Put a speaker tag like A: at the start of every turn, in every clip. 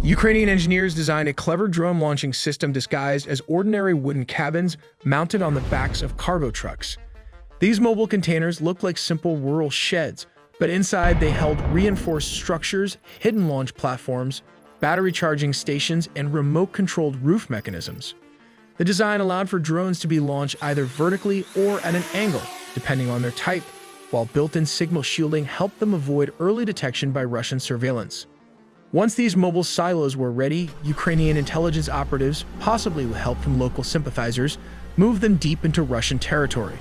A: Ukrainian engineers designed a clever drone launching system disguised as ordinary wooden cabins mounted on the backs of cargo trucks. These mobile containers looked like simple rural sheds, but inside they held reinforced structures, hidden launch platforms, battery charging stations, and remote-controlled roof mechanisms. The design allowed for drones to be launched either vertically or at an angle, depending on their type, while built-in signal shielding helped them avoid early detection by Russian surveillance. Once these mobile silos were ready, Ukrainian intelligence operatives, possibly with help from local sympathizers, moved them deep into Russian territory.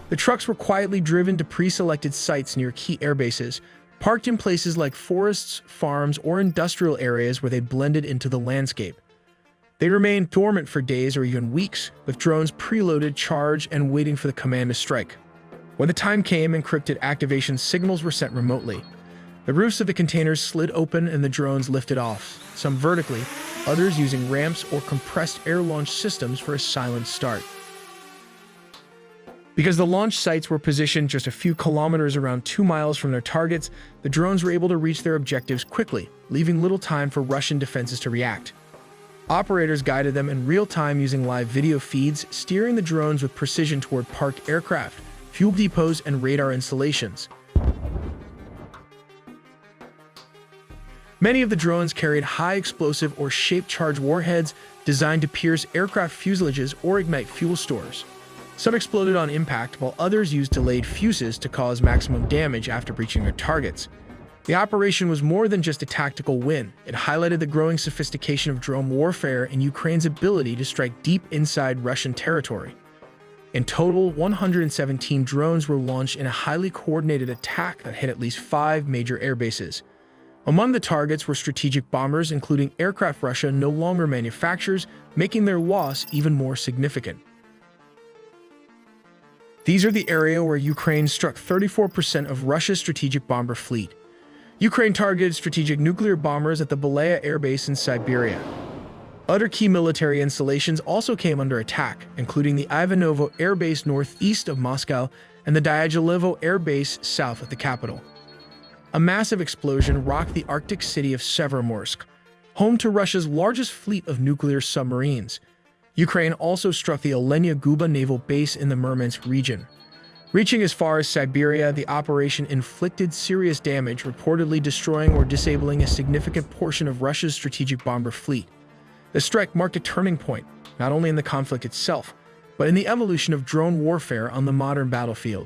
A: The trucks were quietly driven to pre-selected sites near key airbases, parked in places like forests, farms, or industrial areas where they blended into the landscape. They remained dormant for days or even weeks, with drones preloaded, charged, and waiting for the command to strike. When the time came, encrypted activation signals were sent remotely. The roofs of the containers slid open and the drones lifted off, some vertically, others using ramps or compressed air launch systems for a silent start. Because the launch sites were positioned just a few kilometers around 2 miles from their targets, the drones were able to reach their objectives quickly, leaving little time for Russian defenses to react. Operators guided them in real time using live video feeds, steering the drones with precision toward parked aircraft, fuel depots, and radar installations. Many of the drones carried high-explosive or shape-charged warheads designed to pierce aircraft fuselages or ignite fuel stores. Some exploded on impact, while others used delayed fuses to cause maximum damage after reaching their targets. The operation was more than just a tactical win. It highlighted the growing sophistication of drone warfare and Ukraine's ability to strike deep inside Russian territory. In total, 117 drones were launched in a highly coordinated attack that hit at least 5 major airbases. Among the targets were strategic bombers, including aircraft Russia no longer manufactures, making their loss even more significant. These are the area where Ukraine struck 34% of Russia's strategic bomber fleet. Ukraine targeted strategic nuclear bombers at the Belaya Air Base in Siberia. Other key military installations also came under attack, including the Ivanovo Air Base northeast of Moscow and the Dyagilevo Air Base south of the capital. A massive explosion rocked the Arctic city of Severomorsk, home to Russia's largest fleet of nuclear submarines. Ukraine also struck the Olenia Guba naval base in the Murmansk region. Reaching as far as Siberia, the operation inflicted serious damage, reportedly destroying or disabling a significant portion of Russia's strategic bomber fleet. The strike marked a turning point, not only in the conflict itself, but in the evolution of drone warfare on the modern battlefield.